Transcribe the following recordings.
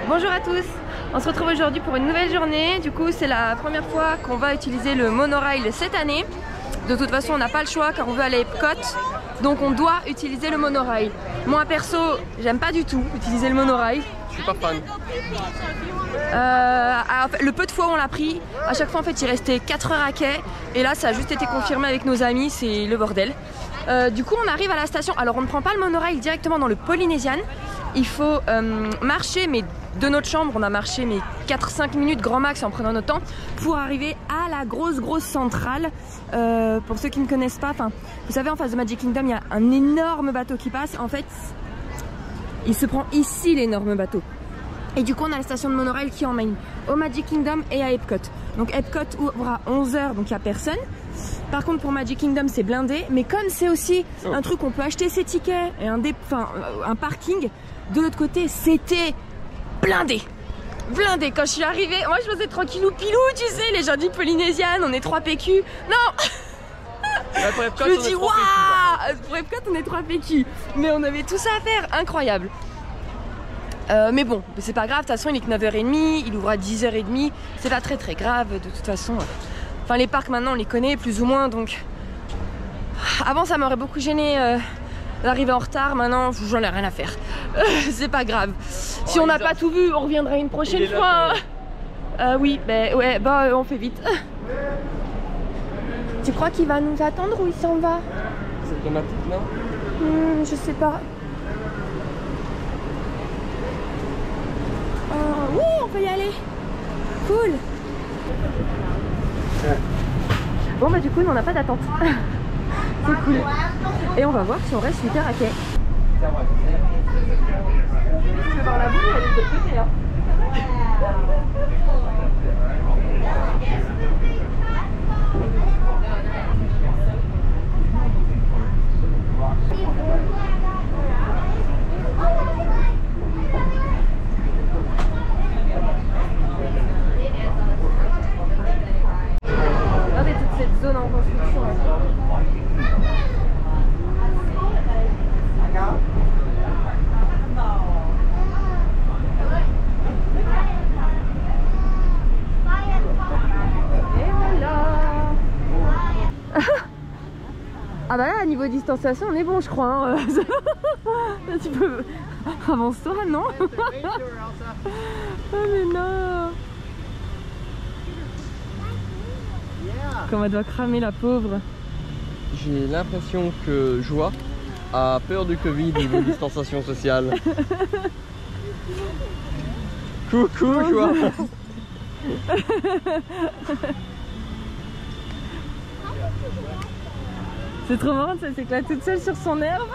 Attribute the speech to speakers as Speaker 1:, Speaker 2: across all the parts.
Speaker 1: Bonjour à tous, on se retrouve aujourd'hui pour une nouvelle journée. Du coup c'est la première fois qu'on va utiliser le monorail cette année. De toute façon on n'a pas le choix car on veut aller à Epcot, donc on doit utiliser le monorail. Moi perso j'aime pas du tout utiliser le monorail.
Speaker 2: Je suis pas fan.
Speaker 1: Le peu de fois où on l'a pris, à chaque fois en fait il restait 4 heures à quai. Et là ça a juste été confirmé avec nos amis, c'est le bordel. Du coup on arrive à la station, alors on ne prend pas le monorail directement dans le Polynesian. Il faut marcher, mais de notre chambre on a marché mais 4-5 minutes grand max en prenant notre temps pour arriver à la grosse centrale. Pour ceux qui ne connaissent pas, vous savez en face de Magic Kingdom il y a un énorme bateau qui passe. En fait il se prend ici l'énorme bateau. Et du coup on a la station de monorail qui emmène au Magic Kingdom et à Epcot. Donc Epcot ouvre à 11 h, donc il n'y a personne. Par contre pour Magic Kingdom c'est blindé. Mais comme c'est aussi un truc où on peut acheter ses tickets et un parking, de l'autre côté c'était blindé. Blindé. Quand je suis arrivée, moi je faisais tranquillou pilou, tu sais, les gens du Polynesian, on est 3 PQ. Non.
Speaker 2: Pour Epcot,
Speaker 1: je me dis waouh. Pour Epcot on est 3 PQ. Mais on avait tout ça à faire, incroyable. Mais bon, c'est pas grave, de toute façon il est que 9 h 30, il ouvre à 10 h 30, c'est pas très grave de toute façon. Enfin les parcs maintenant on les connaît plus ou moins, donc avant ça m'aurait beaucoup gêné d'arriver en retard, maintenant j'en ai rien à faire. C'est pas grave. Si on n'a pas tout vu, on reviendra une prochaine fois. Oui, ouais, on fait vite. Tu crois qu'il va nous attendre ou il s'en va?
Speaker 2: C'est automatique, non?
Speaker 1: Je sais pas. Oui, on peut y aller. Cool. Bon bah du coup nous on n'a pas d'attente. C'est cool. Et on va voir si on reste 8 heures à quai. Tu veux voir la boule, elle est de l'autre côté hein. Regardez toute cette zone en construction. Ah bah là, niveau distanciation, on est bon, je crois. Hein. Tu peux... Avance-toi, non? Oh mais non. Comme elle doit cramer, la pauvre.
Speaker 2: J'ai l'impression que Joie a peur du Covid niveau distanciation sociale. Coucou Joie.
Speaker 1: C'est trop marrant, ça s'éclate toute seule sur son herbe.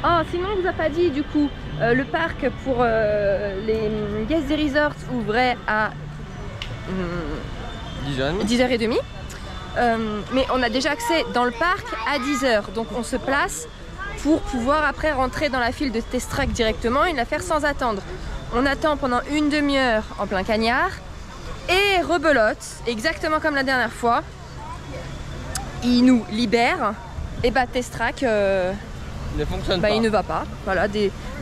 Speaker 1: Oh, sinon on vous a pas dit du coup, le parc pour les guests des resorts ouvrait à 10h30. Mais on a déjà accès dans le parc à 10 h. Donc on se place pour pouvoir après rentrer dans la file de Test Track directement et la faire sans attendre. On attend pendant une demi-heure en plein cagnard et rebelote, exactement comme la dernière fois. Il nous libère et bah Test Track
Speaker 2: ne fonctionne pas.
Speaker 1: Il ne va pas. Voilà,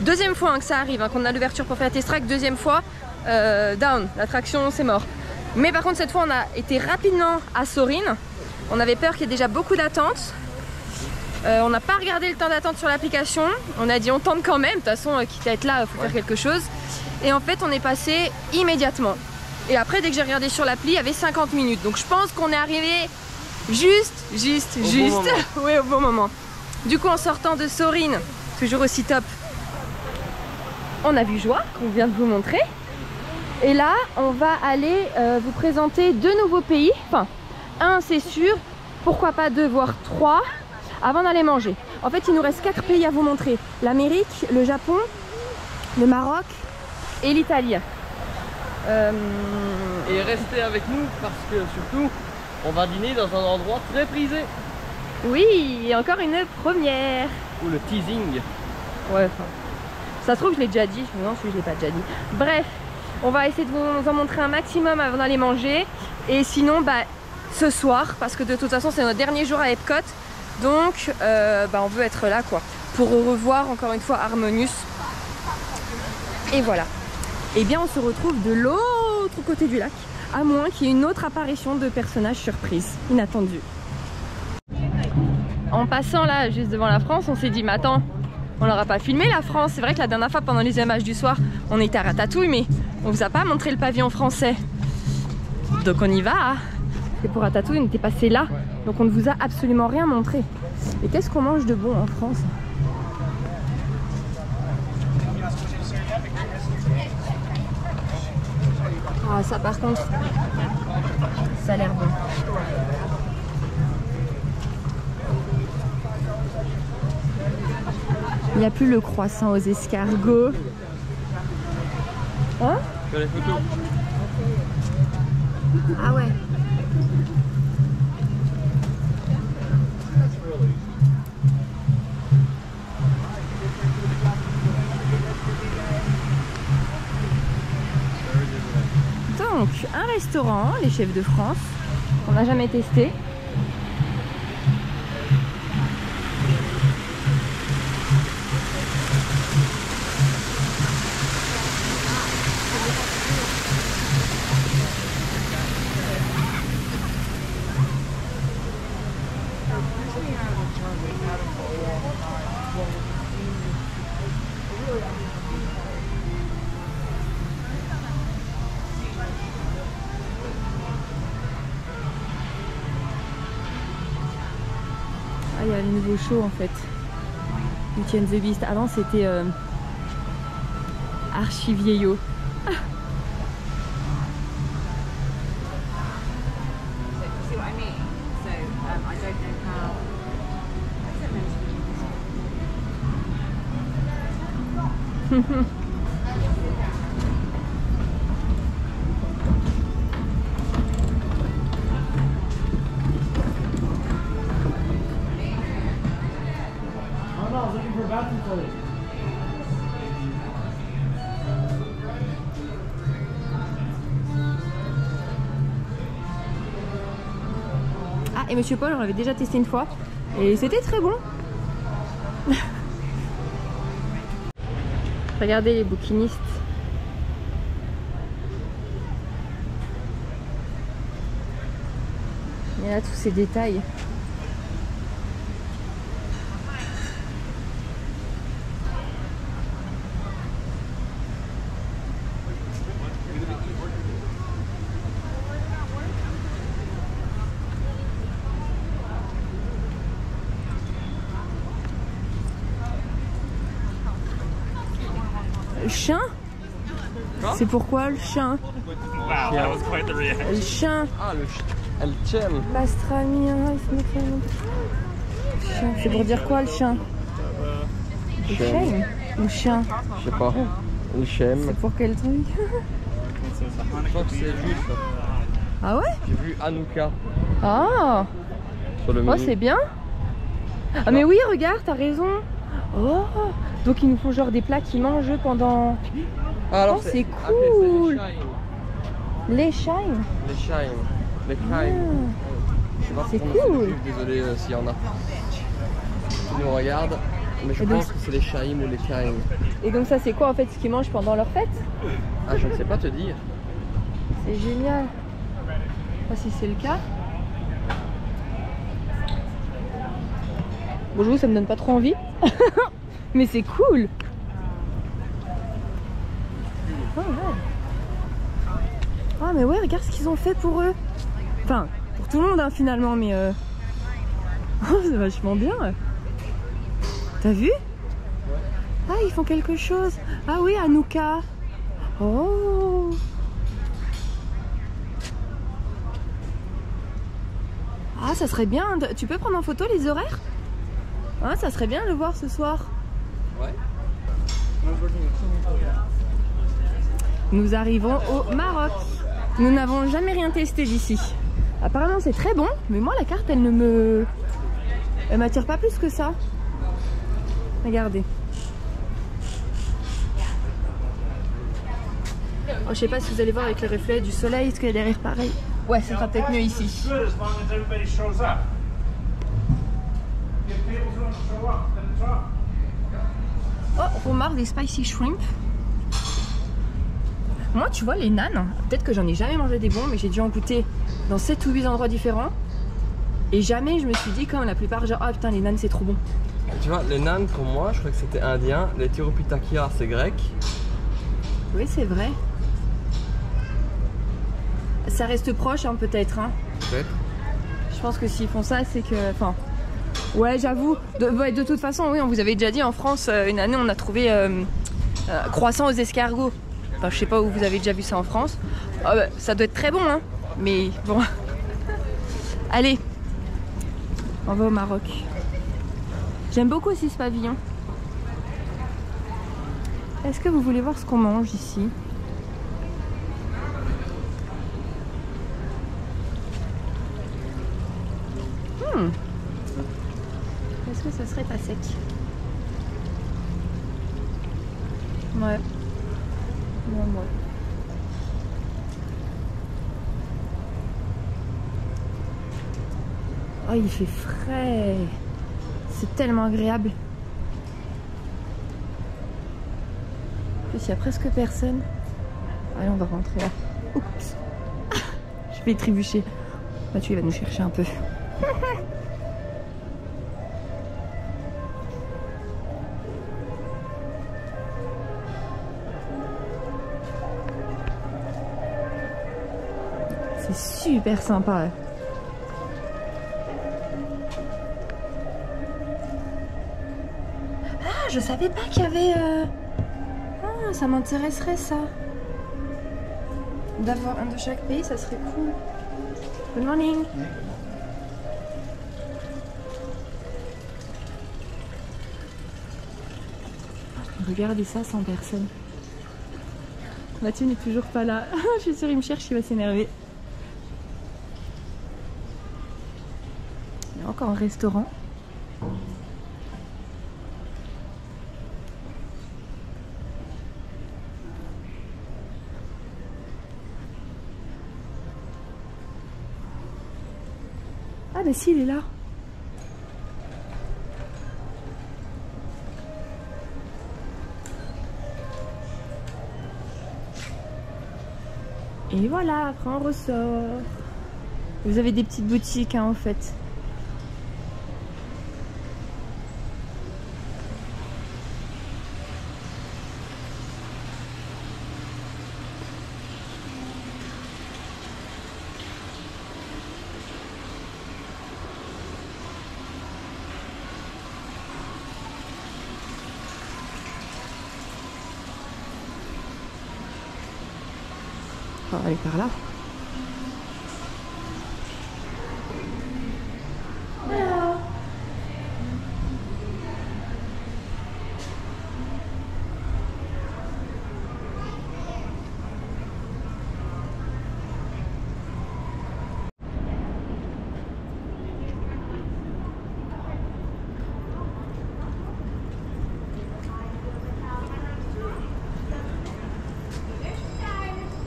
Speaker 1: deuxième fois que ça arrive, qu'on a l'ouverture pour faire Test Track, deuxième fois down, l'attraction c'est mort. Mais par contre cette fois on a été rapidement à Soarin'. On avait peur qu'il y ait déjà beaucoup d'attentes. On n'a pas regardé le temps d'attente sur l'application. On a dit on tente quand même, de toute façon quitte à être là il faut faire quelque chose. Et en fait on est passé immédiatement. Et après dès que j'ai regardé sur l'appli il y avait 50 minutes. Donc je pense qu'on est arrivé juste oui, au bon moment. Du coup en sortant de Soarin', toujours aussi top, on a vu Joie qu'on vient de vous montrer. Et là on va aller vous présenter 2 nouveaux pays. Enfin un c'est sûr, pourquoi pas 2 voire 3 avant d'aller manger. En fait il nous reste 4 pays à vous montrer. L'Amérique, le Japon, le Maroc et l'Italie.
Speaker 2: Et restez avec nous parce que surtout on va dîner dans un endroit très prisé.
Speaker 1: Oui, et encore une première.
Speaker 2: Ou le teasing.
Speaker 1: Ouais, enfin, ça se trouve je l'ai déjà dit, non je l'ai pas déjà dit. Bref, on va essayer de vous en montrer un maximum avant d'aller manger. Et sinon, bah, ce soir, parce que de toute façon c'est notre dernier jour à Epcot, Donc on veut être là quoi, pour revoir encore une fois Harmonious. Et voilà. Et bien on se retrouve de l'autre côté du lac, à moins qu'il y ait une autre apparition de personnages surprise, inattendus. En passant là, juste devant la France, on s'est dit mais attends, on n'aura pas filmé la France. C'est vrai que la dernière fois pendant les images du soir, on était à Ratatouille, mais on vous a pas montré le pavillon français. Donc on y va. Et pour Ratatouille, on était passé là, donc on ne vous a absolument rien montré. Et qu'est-ce qu'on mange de bon en France? Ah ça par contre, ça a l'air bon. Il n'y a plus le croissant aux escargots. Hein?
Speaker 2: Les photos.
Speaker 1: Ah ouais. Donc, un restaurant, les chefs de France, qu'on n'a jamais testé. Ah, il y a le nouveau show en fait. Beauty and the Beast. Avant c'était archi vieillot. Ah. Ah, et Monsieur Paul, on l'avait déjà testé une fois et c'était très bon. Regardez les bouquinistes. Il y a là tous ces détails. Le chien? C'est pourquoi le chien? Le chien.
Speaker 2: Ah, le chien.
Speaker 1: Pastrami. C'est pour dire quoi le chien? Le chien ou chien?
Speaker 2: Je sais pas. Le chien.
Speaker 1: C'est pour quel truc?
Speaker 2: Je crois que c'est juste.
Speaker 1: Ah ouais?
Speaker 2: J'ai vu Hanouka
Speaker 1: Ah,
Speaker 2: sur le menu.
Speaker 1: oh c'est bien. Ah mais oui, regarde, t'as raison. Oh, donc ils nous font genre des plats qu'ils mangent pendant...
Speaker 2: Ah, alors
Speaker 1: oh, c'est cool. Les shines.
Speaker 2: Les shines. Les shines.
Speaker 1: C'est cool.
Speaker 2: Désolé s'il y en a. Ils nous regardent, mais je pense que c'est les shines ou les shines.
Speaker 1: Et donc ça c'est quoi en fait ce qu'ils mangent pendant leur fête?
Speaker 2: Ah, je ne sais pas te dire.
Speaker 1: C'est génial. Je sais pas si c'est le cas. Bon, j'avoue, ça me donne pas trop envie. Mais c'est cool. Oh, ouais. Ah mais ouais, regarde ce qu'ils ont fait pour eux. Enfin, pour tout le monde hein, finalement, mais oh, c'est vachement bien. T'as vu? Ah, ils font quelque chose. Ah oui, Hanouka. Oh. Ah, ça serait bien. Tu peux prendre en photo les horaires? Ah, ça serait bien de le voir ce soir.
Speaker 2: Ouais.
Speaker 1: Nous arrivons au Maroc. Nous n'avons jamais rien testé d'ici. Apparemment c'est très bon, mais moi la carte elle ne me... Elle m'attire pas plus que ça. Regardez. Oh, je sais pas si vous allez voir avec le reflet du soleil, est-ce qu'il y a derrière pareil? Ouais, ça sera peut-être mieux ici. Oh, Omar, des spicy shrimp. Moi, tu vois, les nanes, peut-être que j'en ai jamais mangé des bons, mais j'ai dû en goûter dans 7 ou 8 endroits différents. Et jamais je me suis dit, comme la plupart, genre, ah putain, les nanes, c'est trop bon.
Speaker 2: Tu vois, les nanes, pour moi, je crois que c'était indien. Les Tirupitakia, c'est grec.
Speaker 1: Oui, c'est vrai. Ça reste proche, hein, peut-être. Hein.
Speaker 2: Peut-être.
Speaker 1: Je pense que s'ils font ça, c'est que... Enfin, ouais, j'avoue. De toute façon, oui, on vous avait déjà dit, en France, une année, on a trouvé croissant aux escargots. Enfin, je sais pas où vous avez déjà vu ça en France. Ça doit être très bon, hein. Mais bon. Allez. On va au Maroc. J'aime beaucoup aussi ce pavillon. Est-ce que vous voulez voir ce qu'on mange ici? Est-ce que ce serait pas sec? Ouais. Non, ouais. Oh, il fait frais. C'est tellement agréable. En plus, il y a presque personne. Allez, on va rentrer là. Oups. Je vais trébucher. Mathieu, il va nous chercher un peu. C'est super sympa. Ah, je savais pas qu'il y avait... Ah, ça m'intéresserait ça. D'avoir un de chaque pays, ça serait cool. Good morning. Regardez ça sans personne. Mathieu n'est toujours pas là. Je suis sûre, il me cherche, il va s'énerver. Il y a encore un restaurant. Ah bah si, il est là. Et voilà, après on ressort. Vous avez des petites boutiques, hein, en fait. On va aller par là.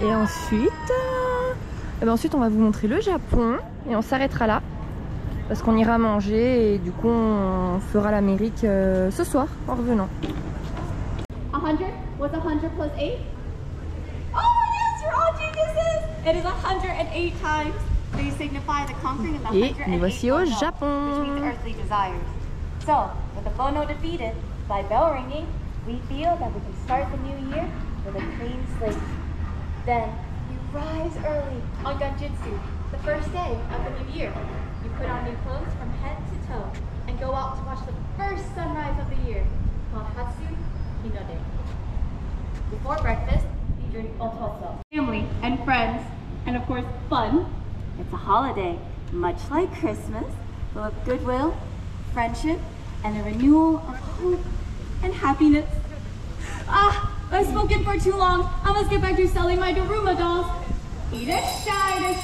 Speaker 1: Et ensuite on va vous montrer le Japon et on s'arrêtera là parce qu'on ira manger et du coup on fera l'Amérique ce soir en revenant.
Speaker 3: 100? What's 100 plus 8? Oh yes, you're all geniuses! It is 108 times. These signify the conquering of the 108
Speaker 1: Et nous voici au Japon.
Speaker 3: which means earthly desires. So, with the Bono defeated, by bell ringing, we feel that we can start the new year with a clean slate. Then, you rise early on Ganjitsu, the first day of the new year. You put on new clothes from head to toe and go out to watch the first sunrise of the year, called Hatsu Hinode. Before breakfast, you drink otoso. Family and friends, and of course, fun. It's a holiday, much like Christmas, full of goodwill, friendship, and a renewal of hope and happiness. Ah! I've spoken for too long. I must get back to selling my Daruma dolls. Irashai.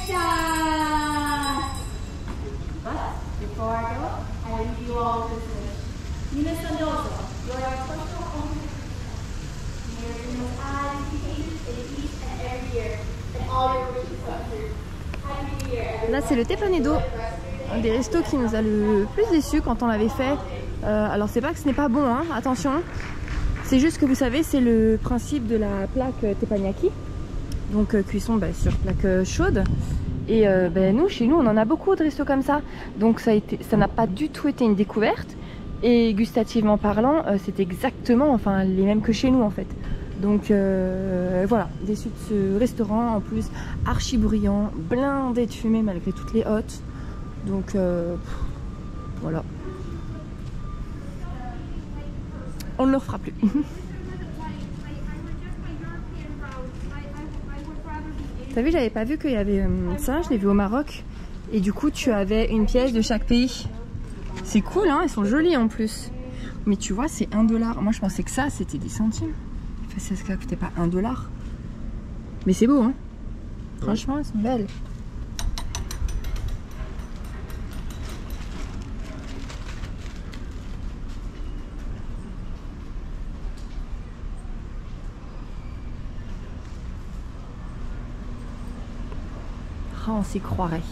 Speaker 3: But before I go, I leave you all with this. Minasan dozo, your special home. May your eyes be in each and every year, and all your wishes come true. Happy New Year.
Speaker 1: Là c'est le Tepanedo, un des restos qui nous a le plus déçus quand on l'avait fait. Alors c'est pas que ce n'est pas bon, hein, attention. C'est juste que vous savez, c'est le principe de la plaque teppanyaki. Donc cuisson sur plaque chaude. Et nous, chez nous, on en a beaucoup de restos comme ça. Donc ça n'a pas du tout été une découverte. Et gustativement parlant, c'est exactement les mêmes que chez nous en fait. Donc voilà, déçu de ce restaurant, en plus archi bruyant, blindé de fumée malgré toutes les hôtes. Donc voilà. On ne le refera plus. T'as vu, j'avais pas vu qu'il y avait ça, je l'ai vu au Maroc. Et du coup, tu avais une pièce de chaque pays. C'est cool, hein, elles sont jolies en plus. Mais tu vois, c'est 1 $. Moi, je pensais que ça, c'était des centimes. Enfin, ça coûtait pas 1 $. Mais c'est beau, hein. Franchement, elles sont belles. Oh, on s'y croirait.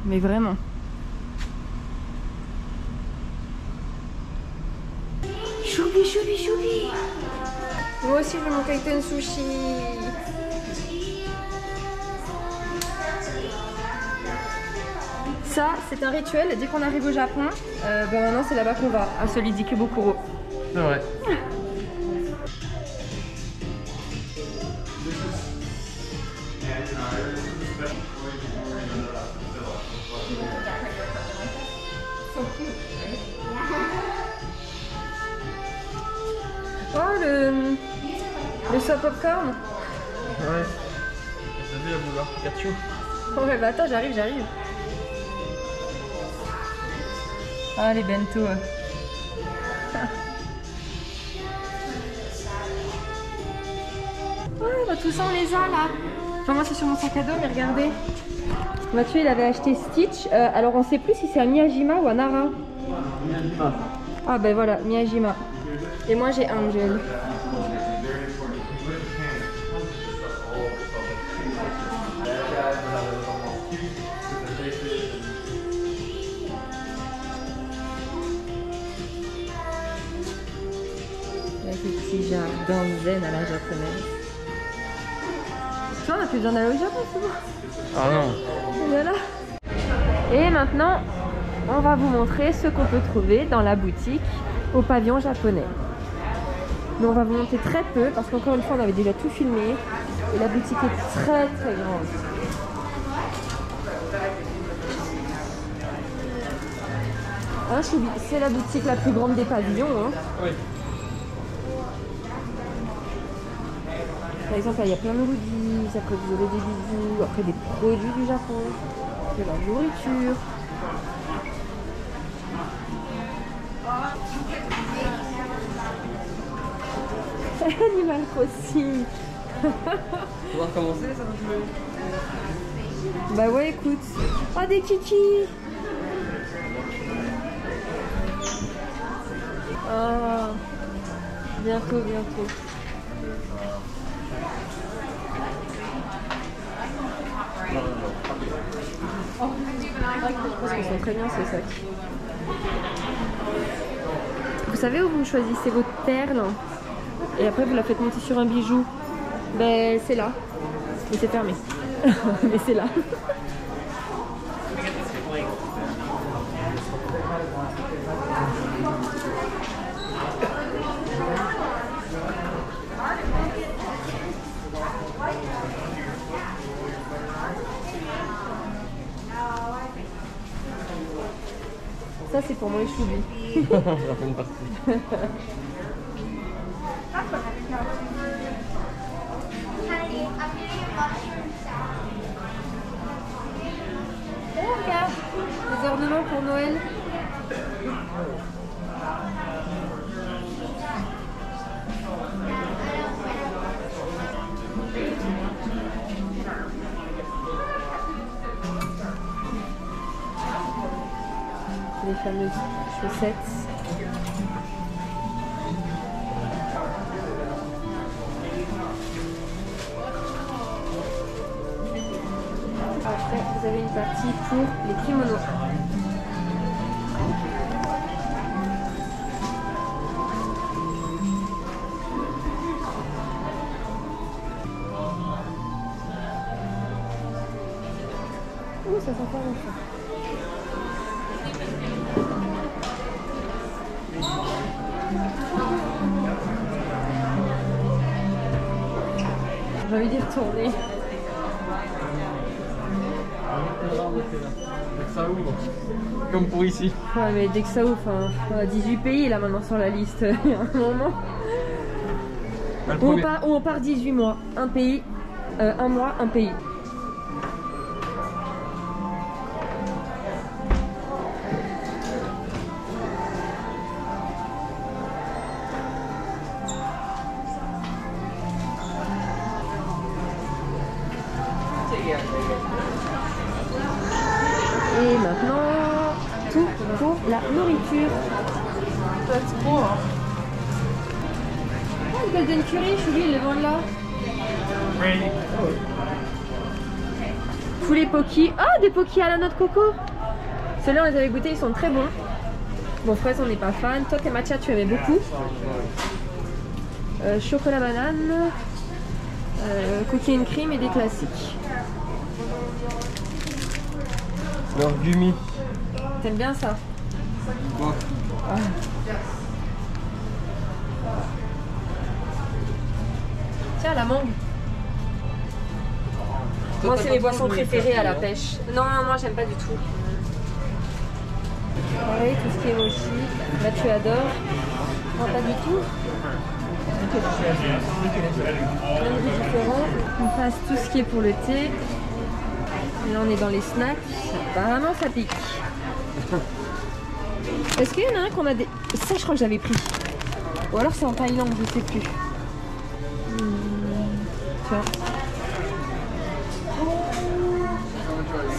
Speaker 1: Mais vraiment. Choubi, choubi, choubi. Moi aussi, je veux mon kaiten sushi. Ça, c'est un rituel. Dès qu'on arrive au Japon, maintenant, c'est là-bas qu'on va, à celui d'Ikebukuro.
Speaker 2: C'est vrai.
Speaker 1: Oh, le soft popcorn.
Speaker 2: Ouais. T'as vu la boulevard Pikachu?
Speaker 1: Oh ouais, bah attends, j'arrive. Ah, les bento. Ouais, bah tout ça on les a là. Enfin, moi c'est sur mon sac à dos, mais regardez. Mathieu il avait acheté Stitch. Alors on sait plus si c'est à Miyajima ou à Nara.
Speaker 2: Miyajima.
Speaker 1: Ah ben voilà, Miyajima. Et moi j'ai Angel. Avec le petit jardin zen à la japonaise. Tu vois, on n'a plus besoin d'aller au Japon, c'est bon.
Speaker 2: Ah non.
Speaker 1: Voilà. Et maintenant, on va vous montrer ce qu'on peut trouver dans la boutique au pavillon japonais. Mais on va vous montrer très peu parce qu'encore une fois, on avait déjà tout filmé. Et la boutique est très très grande. Hein, c'est la boutique la plus grande des pavillons. Hein.
Speaker 2: Oui.
Speaker 1: Par exemple, là, il y a plein de goodies, après vous aurez des bijoux, après des produits du Japon, de la nourriture. Animal Crossing.
Speaker 2: On va recommencer ça va jouer.
Speaker 1: Bah ouais, écoute. Oh, des kikis. Oh, bientôt. Je pense qu'ils sont très bien ces sacs. Vous savez où vous choisissez votre perle et après vous la faites monter sur un bijou? Ben c'est là. Mais c'est fermé. Mais c'est là. Ça c'est pour moi les choubis.
Speaker 2: J'en fais une partie.
Speaker 1: Oh regarde, des ornements pour Noël. Les fameuses chaussettes. Après, vous avez une partie pour les kimonos. ça sent pas bon ça. J'ai envie d'y retourner.
Speaker 2: Ça ouvre. Comme pour ici.
Speaker 1: Ouais, mais dès que ça ouvre, hein, 18 pays là maintenant sur la liste, il y a un moment. Ou on part 18 mois, un pays, un mois, un pays. Et maintenant, tout pour la nourriture. Oh, le Golden Curry, Chouli, ils le vendent là. Poulet poki. Ah, des poki à la noix de coco. Ceux-là, on les avait goûtés, ils sont très bons. Bon, fraise, on n'est pas fan. Toi, tes matcha, tu aimais beaucoup. Chocolat banane. Cookie and cream et des classiques.
Speaker 2: Alors, gummy.
Speaker 1: T'aimes bien ça?
Speaker 2: Ouais.
Speaker 1: Ah. Tiens, la mangue. Moi, c'est mes boissons préférées à la pêche. Non, moi, j'aime pas du tout. Pareil, tout ce qui est mochi. Là, tu adores. Moi, pas du tout. Plein de différents. On passe tout ce qui est pour le thé. Et là, on est dans les snacks. Apparemment, ça pique. Est-ce qu'il y en a un qu'on a des... Ça, je crois que j'avais pris. Ou alors c'est en Thaïlande, je sais plus. Tiens.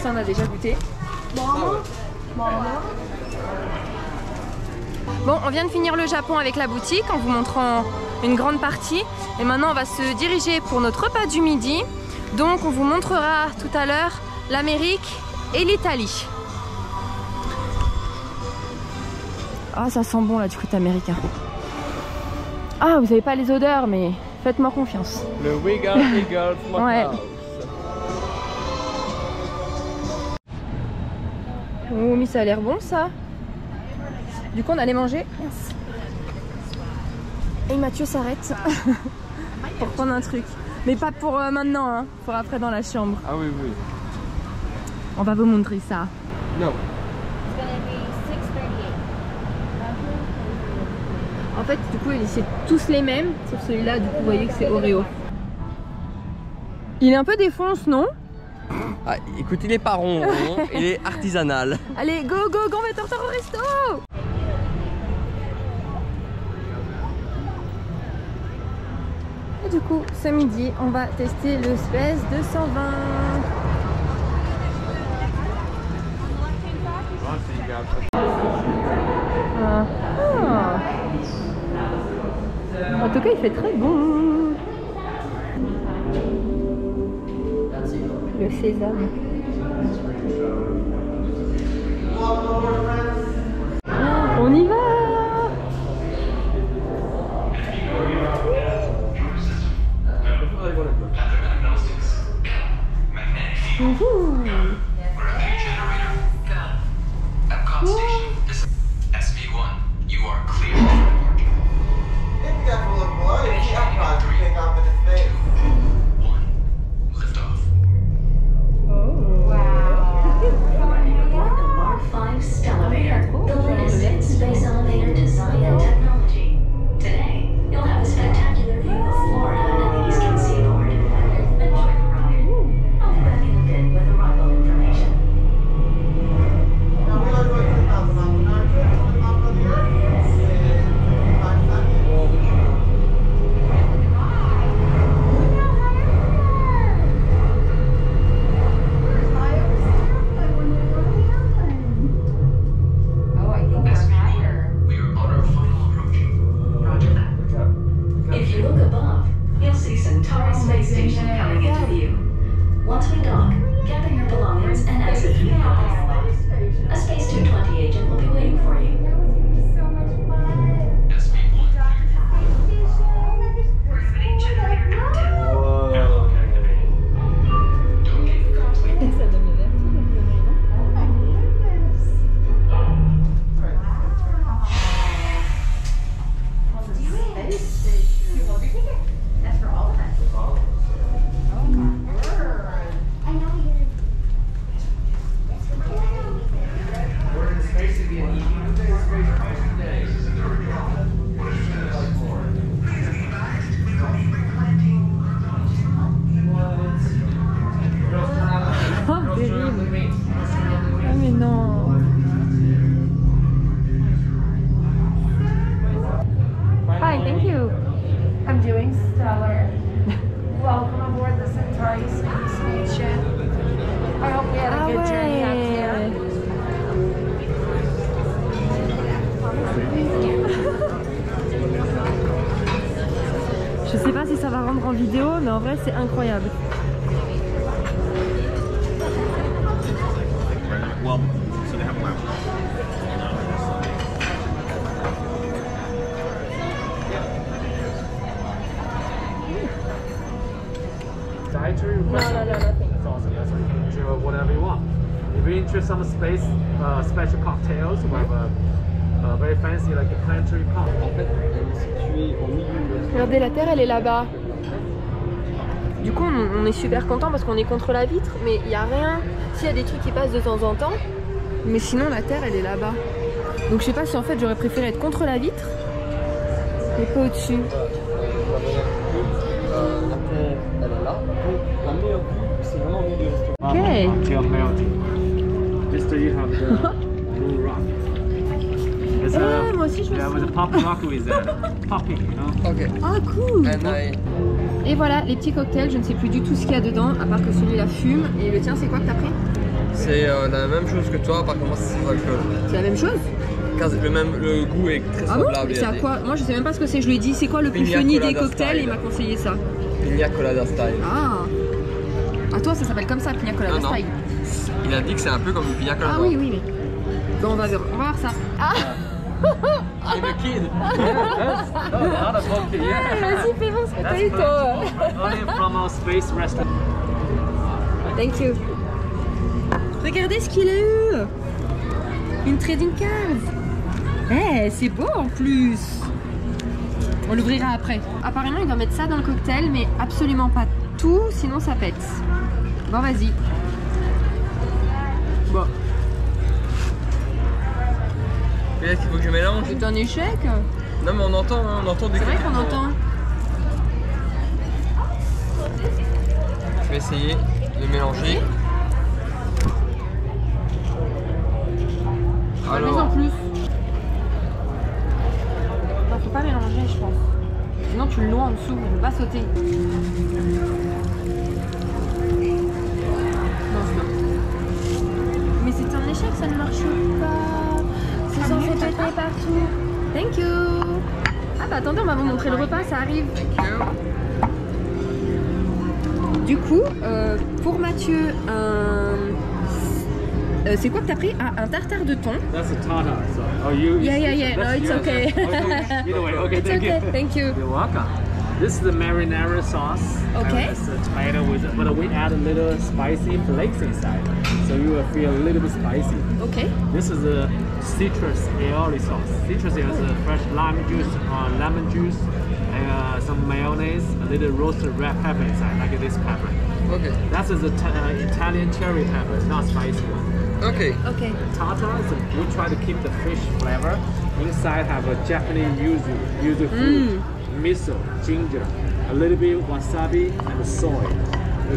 Speaker 1: Ça, on a déjà goûté. Bon, on vient de finir le Japon avec la boutique en vous montrant une grande partie. Et maintenant, on va se diriger pour notre repas du midi. Donc, on vous montrera tout à l'heure l'Amérique et l'Italie. Ah, ça sent bon là du côté américain. Ah, vous avez pas les odeurs, mais faites-moi confiance.
Speaker 2: Le Wigan Eagle Smokehouse.
Speaker 1: Ouais. Oh, mais ça a l'air bon ça. Du coup, on allait manger. Yes. Et Mathieu s'arrête pour prendre un truc. Mais pas pour maintenant, hein. Pour après dans la chambre.
Speaker 2: Ah oui, oui.
Speaker 1: On va vous montrer ça.
Speaker 2: Non.
Speaker 1: En fait, du coup, c'est tous les mêmes, sauf celui-là, du coup, vous voyez que c'est Oreo. Il est un peu défonce, non?
Speaker 2: Ah, écoute, il est pas rond, il est artisanal.
Speaker 1: Allez, go, go, go, on va être en retard au resto! Et du coup, ce midi, on va tester le Suez 220. En tout cas, il fait très bon. Le sésame. On y va. Oh. ça va rendre en vidéo, mais en vrai c'est incroyable.
Speaker 4: Dietary request?
Speaker 1: No, nothing.
Speaker 4: That's awesome. That's what you can enjoy whatever you want. If you're interested in some space, special cocktails, we have a very fancy like a planetary pump.
Speaker 2: En fait, elle est située au milieu de
Speaker 1: Regardez, la terre elle est là-bas. Du coup on est super content parce qu'on est contre la vitre, mais il n'y a rien. S'il y a des trucs qui passent de temps en temps, mais sinon la terre elle est là-bas. Donc je sais pas si en fait j'aurais préféré être contre la vitre, mais pas au-dessus.
Speaker 2: la terre, elle est là. Donc la meilleure vue, c'est vraiment au milieu du restaurant.
Speaker 1: Okay.
Speaker 4: Until melting. Just so you have the blue rock. It's
Speaker 1: moi aussi je veux
Speaker 4: yeah,
Speaker 1: ça.
Speaker 4: with the pop rock with popping, you know.
Speaker 2: Ok.
Speaker 1: Ah cool.
Speaker 2: And I...
Speaker 1: Et voilà les petits cocktails, je ne sais plus du tout ce qu'il y a dedans, à part que celui-là fume. Et le tien c'est quoi que t'as pris?
Speaker 2: C'est la même chose que toi, par contre c'est sans alcool.
Speaker 1: C'est la même chose?
Speaker 2: Le goût est très
Speaker 1: Ah bon?
Speaker 2: semblable.
Speaker 1: C'est à quoi? Moi je sais même pas ce que c'est, je lui ai dit c'est quoi le plus
Speaker 2: Pina
Speaker 1: funny des
Speaker 2: colada
Speaker 1: cocktails et il
Speaker 2: style.
Speaker 1: m'a conseillé ça.
Speaker 2: Pina colada style.
Speaker 1: Ah. À toi ça s'appelle comme ça, Pina Colada
Speaker 2: Non, non.
Speaker 1: style.
Speaker 2: Il a dit que c'est un peu comme une pina colada.
Speaker 1: Ah oui, oui, mais. Bon, on va voir ça. Ah
Speaker 2: I'm a kid.
Speaker 4: Not a monkey, yeah.
Speaker 1: Vas-y, fais voir ce que t'as
Speaker 4: That's
Speaker 1: eu, toi.
Speaker 4: only from our space restaurant.
Speaker 1: Thank you. Regardez ce qu'il a eu. Une trading card. Eh, c'est beau en plus. On l'ouvrira après. Apparemment, il doit mettre ça dans le cocktail, mais absolument pas tout, sinon ça pète. Bon, vas-y. Bon.
Speaker 2: Mais est-ce qu'il faut que je mélange?
Speaker 1: C'est un échec.
Speaker 2: Non mais on entend des
Speaker 1: C'est vrai
Speaker 2: cris.
Speaker 1: qu'on entend.
Speaker 2: Je vais essayer de mélanger.
Speaker 1: De plus en plus. Non, faut pas mélanger, je pense. Sinon, tu le noies en dessous, il ne peut pas sauter. Non, c'est bon. Mais c'est un échec, ça ne marche pas. C'est censé péter partout. Thank you. Ah bah attendez, on va vous montrer le repas, ça arrive.
Speaker 2: Thank you.
Speaker 1: Du coup, pour Mathieu, c'est quoi que t'as pris? Ah, un tartare de thon.
Speaker 4: That's a tartar. So, oh, you.
Speaker 1: Yeah. No, it's okay.
Speaker 4: Either way, okay,
Speaker 1: It's
Speaker 4: thank
Speaker 1: okay,
Speaker 4: you.
Speaker 1: thank you.
Speaker 4: You're welcome. This is the marinara sauce.
Speaker 1: Okay.
Speaker 4: It's a tomato with, but we add a little spicy flakes inside, so you will feel a little bit spicy.
Speaker 1: Ok.
Speaker 4: This is a citrus aioli sauce. Citrus is a fresh lime juice, lemon juice, and some mayonnaise, a little roasted red pepper inside, like this pepper.
Speaker 2: Ok.
Speaker 4: That is the Italian cherry pepper. It's not spicy one.
Speaker 2: Ok.
Speaker 1: Ok.
Speaker 4: Tartar is we try to keep the fish flavor. Inside have a Japanese yuzu fruit, miso, ginger, a little bit wasabi and soy.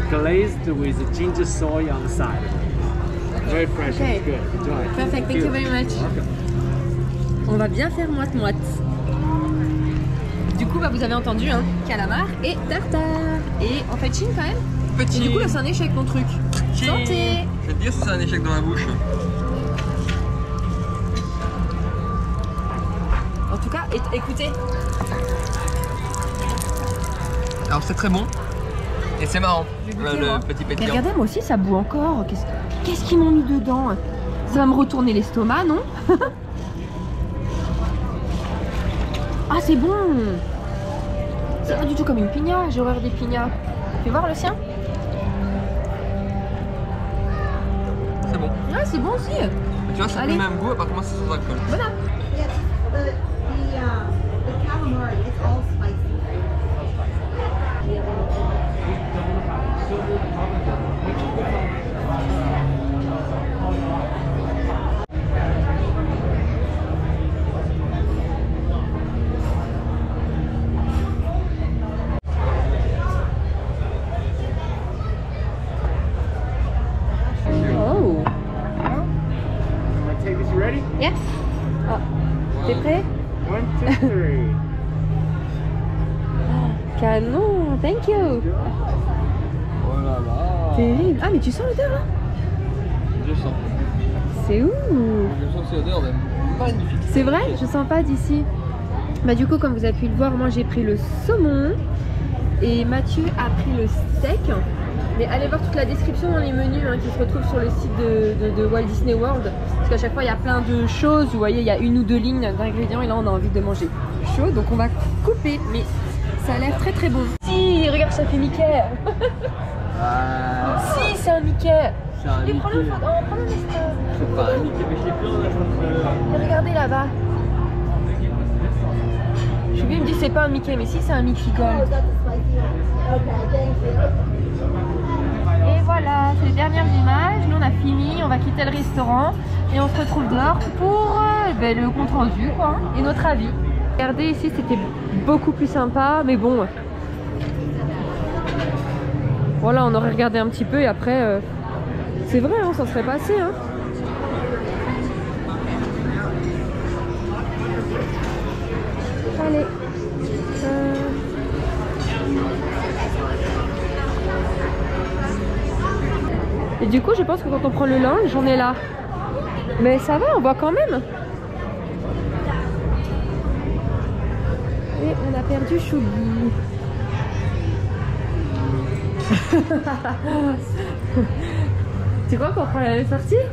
Speaker 4: Glazed with ginger soy on the side. Very fresh
Speaker 1: Okay.
Speaker 4: and good. Enjoy.
Speaker 1: Perfect, thank you very much.
Speaker 4: Welcome.
Speaker 1: On va bien faire moite-moite. Du coup, bah, vous avez entendu, hein, calamar et tartare. Et en fait, chine quand même.
Speaker 2: Petit.
Speaker 1: Et du coup, là, c'est un échec ton truc. Santé.
Speaker 2: Je vais te dire si c'est un échec dans la bouche.
Speaker 1: En tout cas, écoutez.
Speaker 2: Alors c'est très bon. Et c'est marrant.
Speaker 1: Je vais goûter,
Speaker 2: Le
Speaker 1: moi.
Speaker 2: petit
Speaker 1: Mais
Speaker 2: pétillant.
Speaker 1: regardez, moi aussi, ça bout encore. Qu'est-ce qu'ils m'ont mis dedans? Ça va me retourner l'estomac, non? Ah, c'est bon. C'est pas du tout comme une pina. J'ai horreur des piñas. Fais voir le sien.
Speaker 2: C'est bon.
Speaker 1: Ouais, c'est bon aussi.
Speaker 2: Mais tu vois, c'est
Speaker 1: Allez.
Speaker 2: le même goût, à part comment c'est sans alcool.
Speaker 1: Voilà.
Speaker 5: Yes, the calamari, it's all spicy.
Speaker 1: Oh.
Speaker 4: I'm gonna take this. You ready?
Speaker 1: Yes. Ah. T'es prêt?
Speaker 4: 1, 2, 3.
Speaker 1: Canon. Thank you.
Speaker 2: Oh là là.
Speaker 1: Terrible. Ah, mais tu sens l'odeur là?
Speaker 2: Je sens.
Speaker 1: C'est où?
Speaker 2: Je sens cette odeur de magnifique.
Speaker 1: C'est vrai, je sens pas d'ici. Bah du coup, comme vous avez pu le voir, moi j'ai pris le saumon Et Mathieu a pris le steak. Mais allez voir toute la description dans les menus hein, qui se retrouvent sur le site de Walt Disney World. Parce qu'à chaque fois il y a plein de choses. Vous voyez, il y a 1 ou 2 lignes d'ingrédients et là on a envie de manger chaud. Donc on va couper. Mais ça a l'air très très bon. Si, regarde, ça fait Mickey. Si, c'est un Mickey.
Speaker 2: C'est un Mickey.
Speaker 1: Prends-le, prends-le,
Speaker 2: C'est pas un Mickey, mais je l'ai plus en la
Speaker 1: regardez là-bas. Julie me dit c'est pas un Mickey, mais si c'est un Mickey Gold. Et voilà, c'est les dernières images. Nous on a fini, on va quitter le restaurant et on se retrouve dehors pour le compte rendu quoi, et notre avis. Regardez ici, c'était beaucoup plus sympa, mais bon. Voilà, on aurait regardé un petit peu et après, c'est vrai, hein, ça serait passé. Hein. Allez. Et du coup, je pense que quand on prend le lounge, on est là. Mais ça va, on voit quand même. Et on a perdu Choubi. Tu crois qu'on prend la sortie?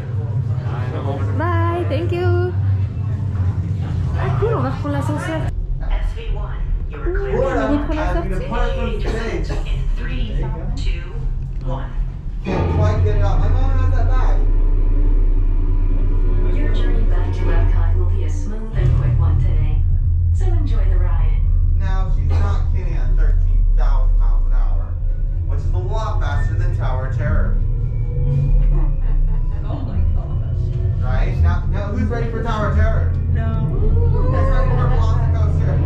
Speaker 1: Bye, thank you. Ah cool, on va reprendre l'ascenseur. On va reprendre la sortie.
Speaker 6: Can't quite get it out. My mom has that bag.
Speaker 7: Your journey back to Epcot will be a smooth and quick one today, so enjoy the ride.
Speaker 6: Now, she's not kidding at 13,000 miles an hour, which is a lot faster than Tower of Terror.
Speaker 5: Oh my gosh.
Speaker 6: Right? Now who's ready for Tower of Terror?
Speaker 5: No.
Speaker 6: Who's ready for Velocicoaster?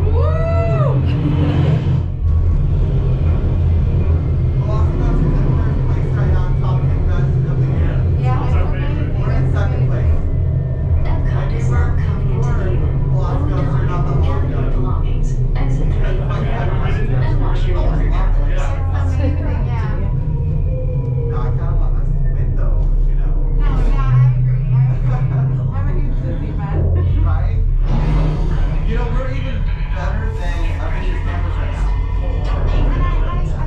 Speaker 6: Velocicoaster's in first place right now, top 10 best of the year. We're in second place.
Speaker 7: Epcot is now coming into view. Load down, gather your belongings, exit the main area, and wash your water droplets.
Speaker 6: No, I kind of want us to win though, you know. Right? You know, we're even better than Avengers Campus right now.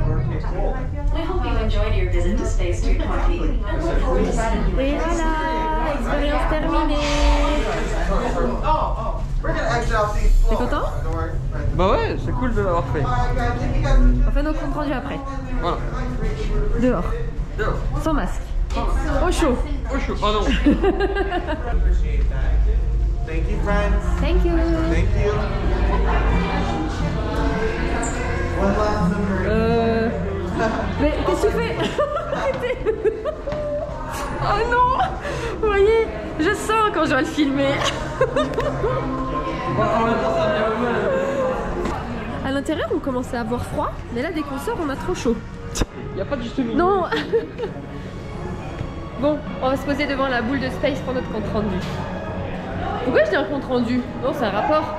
Speaker 6: Okay, cool.
Speaker 7: We hope you enjoyed your visit to Space 220 and look forward to seeing you
Speaker 1: Et
Speaker 7: next time.
Speaker 1: voilà, expérience terminée.
Speaker 6: We're gonna exit out these
Speaker 1: T'es content?
Speaker 6: doors.
Speaker 2: Bah ouais, c'est cool de l'avoir fait.
Speaker 6: Alright guys, thank you guys.
Speaker 1: On fait nos comptes rendus après.
Speaker 2: Voilà.
Speaker 1: Dehors,
Speaker 2: Dehors.
Speaker 1: sans masque. Au chaud.
Speaker 2: Oh chaud. Oh non.
Speaker 6: Appreciate that. Thank you, friends.
Speaker 1: Thank you.
Speaker 6: Thank you. One last number.
Speaker 1: Mais qu'est-ce que tu fais? Arrêtez. Oh non. Vous voyez, je sens quand je vais le filmer. À l'intérieur, on commençait à avoir froid, mais là, dès qu'on sort, on a trop chaud.
Speaker 2: Y'a pas de juste milieu.
Speaker 1: Non. Bon, on va se poser devant la boule de space pour notre compte rendu. Pourquoi je dis un compte rendu? Non, c'est un rapport.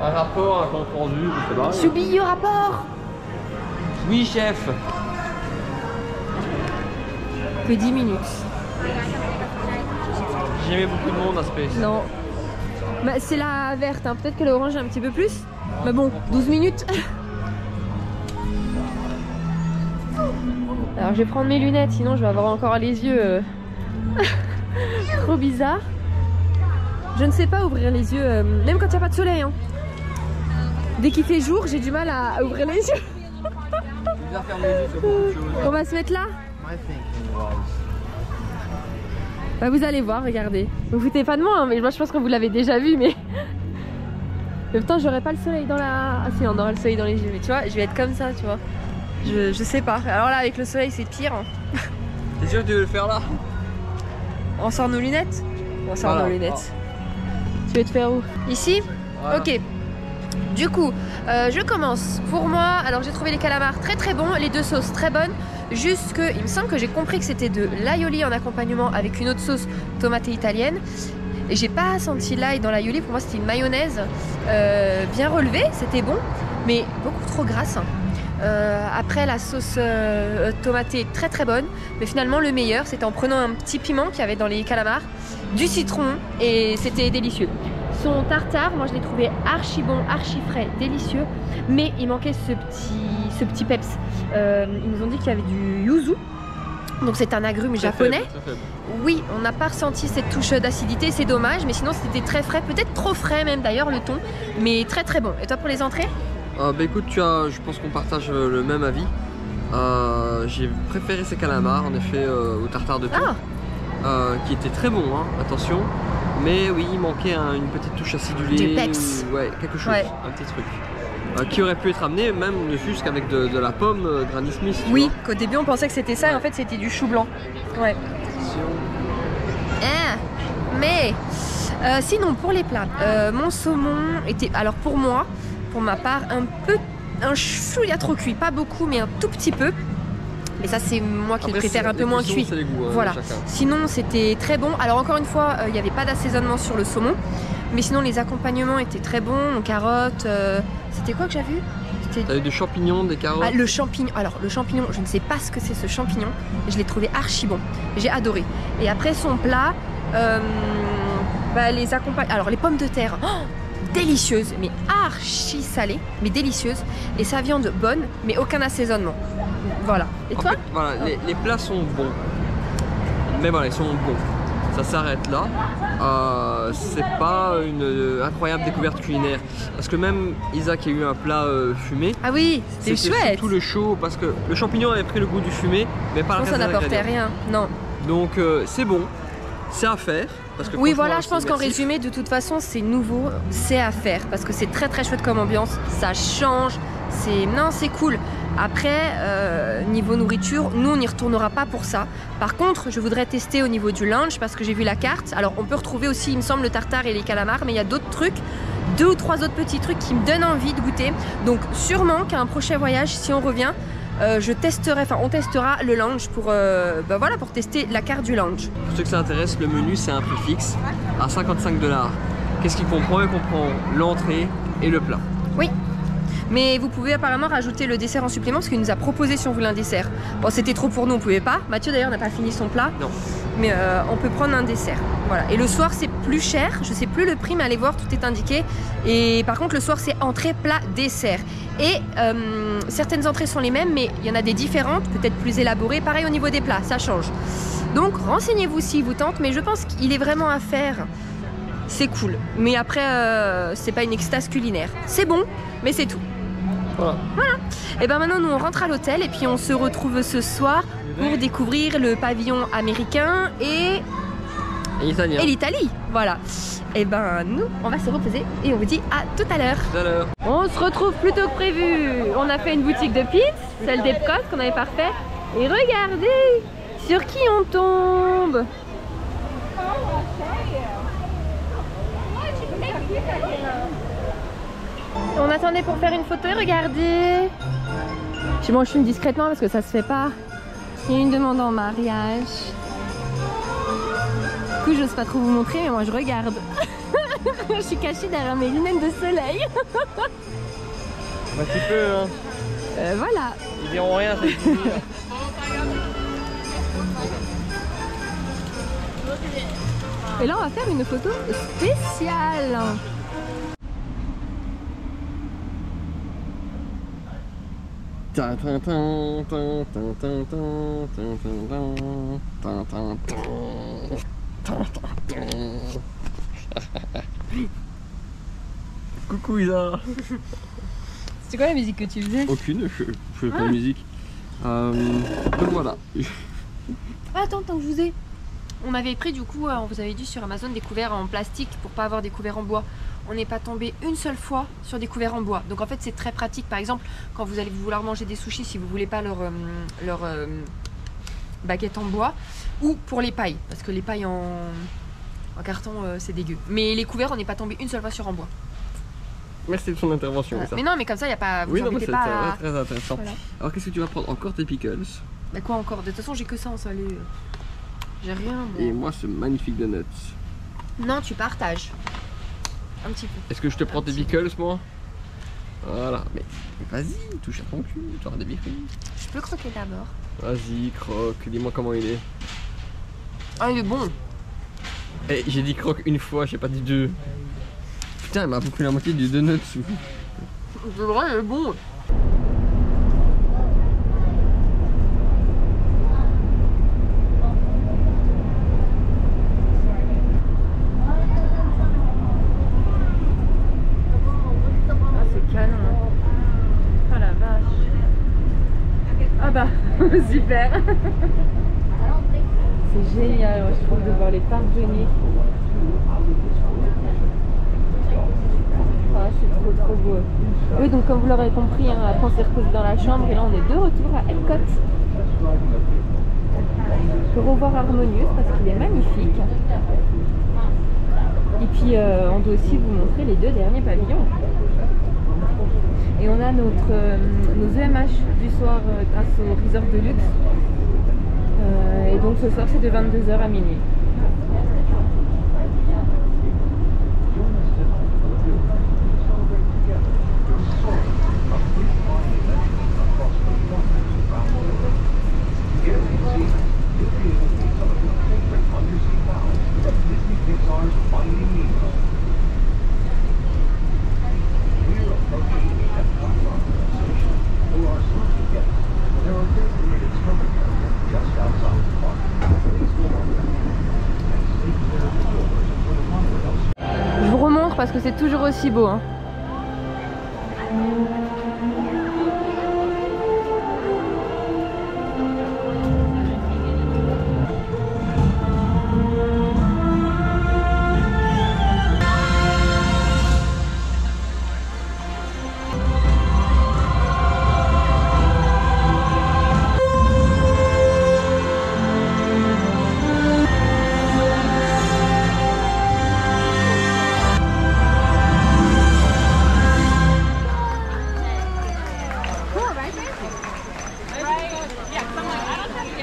Speaker 2: Un rapport, un compte rendu, c'est pareil.
Speaker 1: Choubi, au rapport.
Speaker 2: Oui, chef.
Speaker 1: Que 10 minutes.
Speaker 2: J'ai aimé beaucoup de monde à Space.
Speaker 1: Non. Bah, c'est la verte, hein. Peut-être que l'orange est un petit peu plus. Mais bon, 12 minutes. Alors je vais prendre mes lunettes, sinon je vais avoir encore les yeux trop bizarres. Je ne sais pas ouvrir les yeux, même quand il n'y a pas de soleil. Hein. Dès qu'il fait jour, j'ai du mal à ouvrir les yeux.
Speaker 2: Bien fermer les yeux sur beaucoup de choses.
Speaker 1: On va se mettre là.
Speaker 6: My thinking was.
Speaker 1: Bah, vous allez voir, regardez. Vous foutez pas de moi, hein, mais moi je pense que vous l'avez déjà vu, mais... Mais putain, j'aurais pas le soleil dans la... Ah si, on aura le soleil dans les yeux, mais tu vois, je vais être comme ça, tu vois. Je sais pas. Alors là, avec le soleil, c'est pire. Hein.
Speaker 2: T'es sûr que tu veux le faire là?
Speaker 1: On sort nos lunettes? On sort
Speaker 2: Voilà.
Speaker 1: nos lunettes. Tu veux te faire où? Ici?
Speaker 2: Voilà.
Speaker 1: Ok. Du coup, je commence. Pour moi, alors j'ai trouvé les calamars très très bons, les deux sauces très bonnes. Juste que, il me semble que j'ai compris que c'était de l'aioli en accompagnement avec une autre sauce tomatée italienne. Et j'ai pas senti l'ail dans l'aioli. Pour moi, c'était une mayonnaise bien relevée, c'était bon, mais beaucoup trop grasse. Après, la sauce tomatée très très bonne, mais finalement le meilleur c'était en prenant un petit piment qu'il y avait dans les calamars, du citron, et c'était délicieux. Son tartare, moi je l'ai trouvé archi bon, archi frais, délicieux. Mais il manquait ce petit peps. Ils nous ont dit qu'il y avait du yuzu. Donc c'est un agrume japonais.
Speaker 2: Faible, très faible.
Speaker 1: Oui, on n'a pas ressenti cette touche d'acidité, c'est dommage. Mais sinon c'était très frais, peut-être trop frais même d'ailleurs le thon. Mais très très bon. Et toi pour les entrées?
Speaker 2: Bah écoute, je pense qu'on partage le même avis. J'ai préféré ces calamars en effet au tartare de thon. Qui était très bon, hein, attention. Mais oui, il manquait une petite touche acidulée.
Speaker 1: Du peps.
Speaker 2: Ouais, quelque chose, un petit truc. Qui aurait pu être amené même ne fût-ce qu'avavec de la pomme Granny Smith.
Speaker 1: Oui, qu'au début on pensait que c'était ça et en fait c'était du chou blanc. Ouais. Mais sinon pour les plats, mon saumon était, alors pour moi, pour ma part, un chouïa trop cuit, pas beaucoup mais un tout petit peu. Mais ça c'est moi qui le préfère un peu moins cuit.
Speaker 2: Les goûts, hein,
Speaker 1: voilà. Sinon c'était très bon. Alors encore une fois, il n'y avait pas d'assaisonnement sur le saumon. Mais sinon les accompagnements étaient très bons. Carottes, c'était quoi que j'ai vu?
Speaker 2: T'as eu des champignons, des carottes.
Speaker 1: Le champignon. Alors le champignon, je ne sais pas ce que c'est ce champignon. Je l'ai trouvé archi bon. J'ai adoré. Et après son plat, les accompagnements. Alors les pommes de terre. Délicieuses, mais archi salées, mais délicieuses. Et sa viande bonne, mais aucun assaisonnement. Voilà. Et toi?
Speaker 2: En fait, voilà, les plats sont bons. Mais voilà, ils sont bons. Ça s'arrête là. C'est pas une incroyable découverte culinaire. Parce que même Isaac a eu un plat fumé.
Speaker 1: Ah oui, c'était chouette.
Speaker 2: Surtout le chaud, parce que le champignon avait pris le goût du fumé, mais pas le reste
Speaker 1: ça
Speaker 2: des
Speaker 1: n'apportait rien. Non.
Speaker 2: Donc c'est bon, c'est à faire. Parce que
Speaker 1: oui, voilà, je pense qu'en résumé, de toute façon, c'est nouveau, c'est à faire. Parce que c'est très très chouette comme ambiance. Ça change. C'est cool. Après, niveau nourriture, nous on n'y retournera pas pour ça. Par contre, je voudrais tester au niveau du lunch parce que j'ai vu la carte. Alors on peut retrouver aussi, il me semble, le tartare et les calamars, mais il y a d'autres trucs, 2 ou 3 autres petits trucs qui me donnent envie de goûter. Donc sûrement qu'à un prochain voyage, si on revient, on testera le lounge pour, pour tester la carte du lounge.
Speaker 2: Pour ceux que ça intéresse, le menu c'est un prix fixe à 55 $. Qu'est-ce qu'il comprend? Il comprend l'entrée et le plat.
Speaker 1: Oui. Mais vous pouvez apparemment rajouter le dessert en supplément parce qu'il nous a proposé si on voulait un dessert. Bon, c'était trop pour nous, on pouvait pas. Mathieu d'ailleurs n'a pas fini son plat.
Speaker 2: Non.
Speaker 1: Mais on peut prendre un dessert. Voilà. Et le soir c'est plus cher, je sais plus le prix, mais allez voir, tout est indiqué. Et par contre le soir c'est entrée, plat, dessert. Et certaines entrées sont les mêmes, mais il y en a des différentes, peut-être plus élaborées. Pareil au niveau des plats, ça change. Donc renseignez-vous s'il vous tente, mais je pense qu'il est vraiment à faire. C'est cool. Mais après, c'est pas une extase culinaire. C'est bon, mais c'est tout. Voilà. Et ben maintenant nous on rentre à l'hôtel et puis on se retrouve ce soir pour découvrir le pavillon américain et l'Italie. Voilà. Et ben nous on va se reposer et on vous dit à tout à l'heure. On se retrouve plus tôt que prévu. On a fait une boutique de pizza, celle d'Epcot qu'on n'avait pas fait. Et regardez sur qui on tombe. On attendait pour faire une photo et regardez. Moi je filme discrètement parce que ça se fait pas. Il y a une demande en mariage. Du coup j'ose pas trop vous montrer mais moi je regarde. Je suis cachée derrière mes lunettes de soleil.
Speaker 2: Un petit peu hein.
Speaker 1: Voilà.
Speaker 2: Ils verront rien, ça y
Speaker 1: Et là on va faire une photo spéciale.
Speaker 2: Coucou Isa.
Speaker 1: C'est quoi la musique que tu faisais?
Speaker 2: Aucune, je fais pas de musique. Donc voilà.
Speaker 1: Attends, tant que je vous ai. On avait pris du coup, on vous avait dit sur Amazon des couverts en plastique pour pas avoir des couverts en bois. On n'est pas tombé une seule fois sur des couverts en bois. Donc en fait c'est très pratique. Par exemple quand vous allez vouloir manger des sushis, si vous voulez pas leur baguette en bois, ou pour les pailles, parce que les pailles en carton c'est dégueu. Mais les couverts on n'est pas tombé une seule fois sur en bois.
Speaker 2: Merci de ton intervention.
Speaker 1: Mais non mais comme ça il n'y a pas... Vous embêtez pas.
Speaker 2: Très intéressant. Voilà. Alors qu'est-ce que tu vas prendre? Encore tes pickles?
Speaker 1: Bah quoi encore? De toute façon j'ai que ça en salé. J'ai rien. Bon.
Speaker 2: Et moi ce magnifique donuts.
Speaker 1: Non tu partages. Un petit peu.
Speaker 2: Est-ce que je te prends tes pickles moi? Voilà, mais vas-y, touche à ton cul, tu auras des pickles.
Speaker 1: Je peux croquer d'abord.
Speaker 2: Vas-y, croque, dis-moi comment il est.
Speaker 1: Ah il est bon.
Speaker 2: Eh, j'ai dit croque une fois, j'ai pas dit deux. Putain, elle m'a pris la moitié du donut. C'est vrai, il est bon.
Speaker 1: Ah, c'est canon. Oh la vache. Ah bah, super. C'est génial, je trouve, de voir les parcs Johnny. Ah, c'est trop beau. Oui, donc comme vous l'aurez compris, hein, après on s'est reposé dans la chambre et là on est de retour à Epcot pour revoir Harmonious parce qu'il est magnifique. Et puis on doit aussi vous montrer les deux derniers pavillons. Et on a nos EMH du soir grâce au resort de luxe. Et donc ce soir c'est de 22h à minuit. Je vous remontre parce que c'est toujours aussi beau, hein.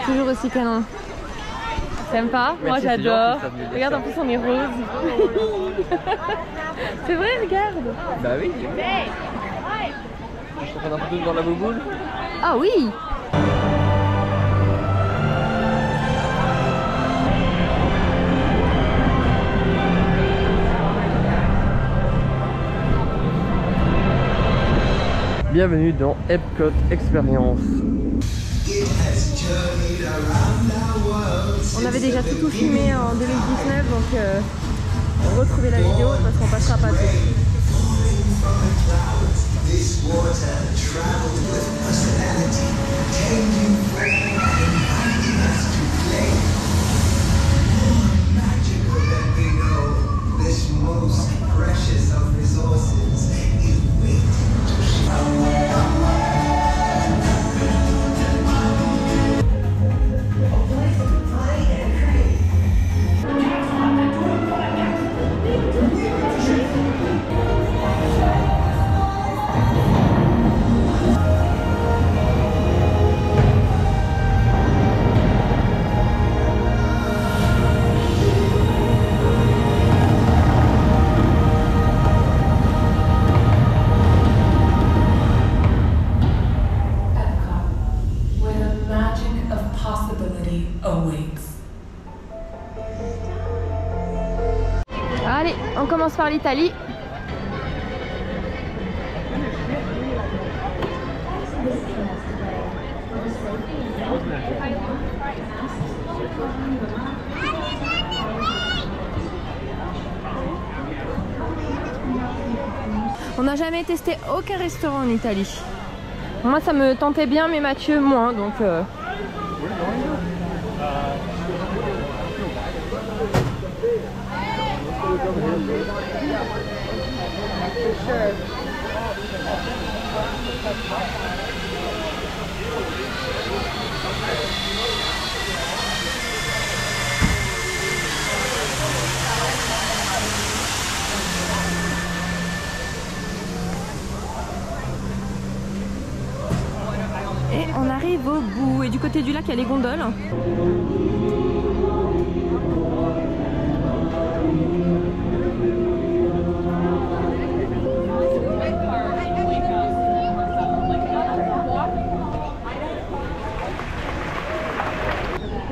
Speaker 1: Toujours aussi canon. T'aimes pas? Moi j'adore. Regarde, en plus on est rose. C'est vrai, regarde.
Speaker 2: Bah oui. Je suis en train d'un peu dans la bouboule.
Speaker 1: Ah oui.
Speaker 2: Bienvenue dans Epcot Experience.
Speaker 1: On avait déjà tout filmé en 2019, donc retrouvez la vidéo parce qu'on passera pas tout. Allez, on commence par l'Italie. On n'a jamais testé aucun restaurant en Italie. Moi ça me tentait bien mais Mathieu moins donc Et on arrive au bout. Et du côté du lac, il y a les gondoles.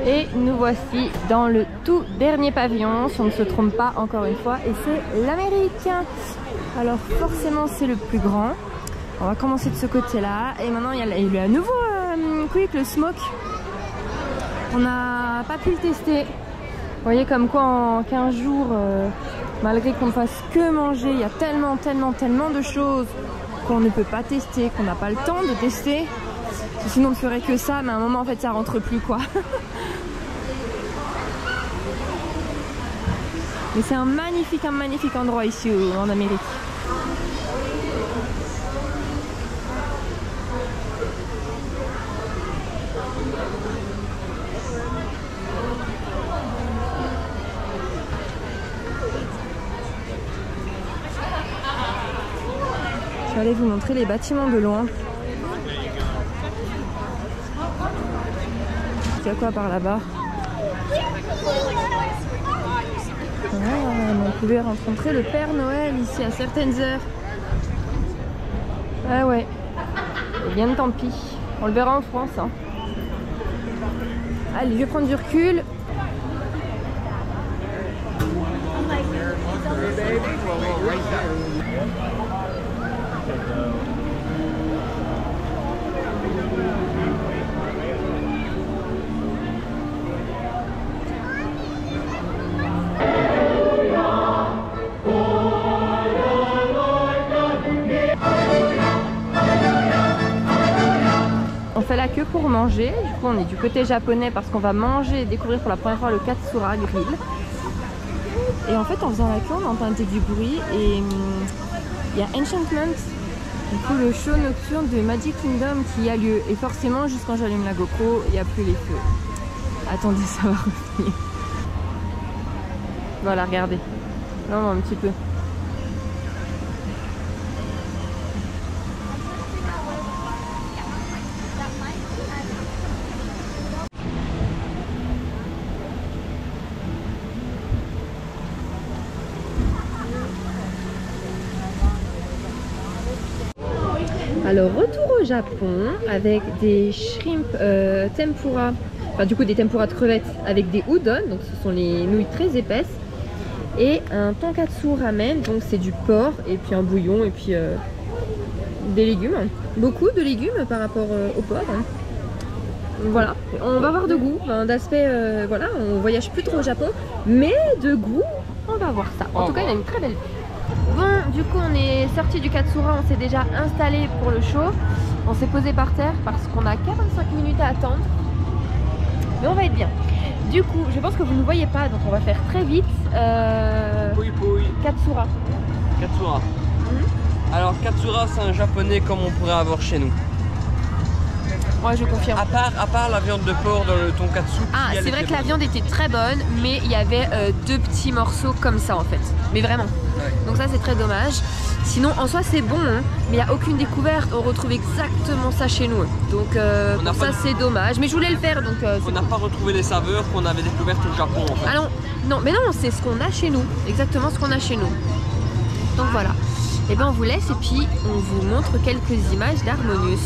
Speaker 1: Et nous voilà voici dans le tout dernier pavillon, si on ne se trompe pas encore une fois, et c'est l'Amérique. Alors forcément c'est le plus grand. On va commencer de ce côté-là. Et maintenant il y a un nouveau quick, le smoke. On n'a pas pu le tester. Vous voyez comme quoi en 15 jours, malgré qu'on ne fasse que manger, il y a tellement de choses qu'on ne peut pas tester, qu'on n'a pas le temps de tester. Sinon on ne ferait que ça, mais à un moment en fait ça rentre plus quoi. Mais c'est un magnifique endroit ici en Amérique. Je vais aller vous montrer les bâtiments de loin. Il y a quoi par là-bas? On pouvait rencontrer le Père Noël ici à certaines heures. Ah ouais. Et bien tant pis. On le verra en France. Hein. Allez, je vais prendre du recul. On fait la queue pour manger, du coup on est du côté japonais parce qu'on va manger et découvrir pour la première fois le Katsura Grill. Et en fait en faisant la queue on entendait du bruit et il y a Enchantment, du coup le show nocturne de Magic Kingdom qui a lieu. Et forcément juste quand j'allume la GoPro il n'y a plus les feux. Attendez, ça va revenir. Voilà, regardez. Non, un petit peu. Alors retour au Japon avec des shrimp tempura, enfin du coup des tempura de crevettes avec des udon, donc ce sont les nouilles très épaisses, et un tonkatsu ramen, donc c'est du porc et puis un bouillon et puis des légumes, beaucoup de légumes par rapport au porc. Hein. Voilà, on va voir de goût, d'aspect, voilà, on voyage plus trop au Japon, mais de goût, on va voir ça. En tout cas, il a une très belle vue. Bon, du coup on est sorti du Katsura, on s'est déjà installé pour le show. On s'est posé par terre parce qu'on a 45 minutes à attendre. Mais on va être bien. Du coup, je pense que vous ne voyez pas, donc on va faire très vite. Katsura.
Speaker 2: Katsura. Alors Katsura c'est un japonais comme on pourrait avoir chez nous.
Speaker 1: Ouais, je confirme.
Speaker 2: À part la viande de porc dans le tonkatsu.
Speaker 1: Ah, c'est vrai que la viande était très bonne, mais il y avait deux petits morceaux comme ça en fait. Mais vraiment. Ouais. Donc ça c'est très dommage. Sinon en soi c'est bon, hein, mais il n'y a aucune découverte. On retrouve exactement ça chez nous. Donc pour ça c'est dommage. Mais je voulais le faire donc.
Speaker 2: On n'a pas retrouvé les saveurs qu'on avait découvertes au Japon en fait.
Speaker 1: Ah non, mais non, c'est ce qu'on a chez nous. Exactement ce qu'on a chez nous. Donc voilà. Et ben on vous laisse et puis on vous montre quelques images d'Harmonious.